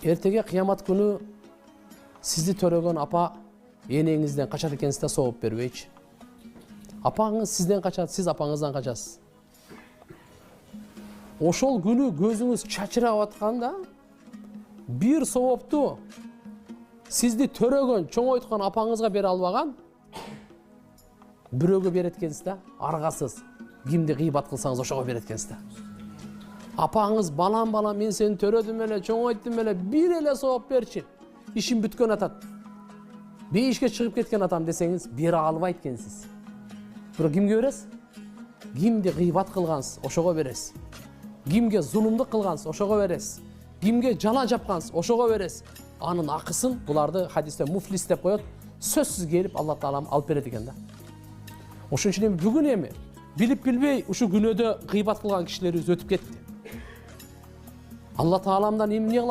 Эртеге кыямат күнү сизди төрөгөн апа энеңизден качат экенсиз да сооп бербейчи. Апаңыз сизден качат, сиз апаңыздан качасыз. Ошол күнү көзүңүз чачырап атканда бир соопту сизди төрөгөн, чоңойткон апаңызга бере албаган бирөөгө берет экенсиз да, аргасыз. Кимди кыйбат кылсаңыз ошого берет экенсиз да. Апаңыз балам мен сени төрөдүм эле, чоңойттум эле, бир эле сооп берчи. Ишим бүткөн атат. Бейишке чыгып кеткен атам десеңиз, бере албайт экенсиз. Бирок кимге бересиз? Кимди кыйбат кылгансыз, ошого бересиз. Кимге зулумдук кылгансыз, ошого бересиз. Кимге жала жапкансыз, ошого бересиз. Анын акысын буларды хадисте муфлис деп коет, сөзсүз келип Алла Таалам алып берет экен да. Ошон үчүн бүгүн эми билип билбей ушу күнөөдө кыйбат кылган кишилерибиз өтүп кетти. Алла Тааламдан эмне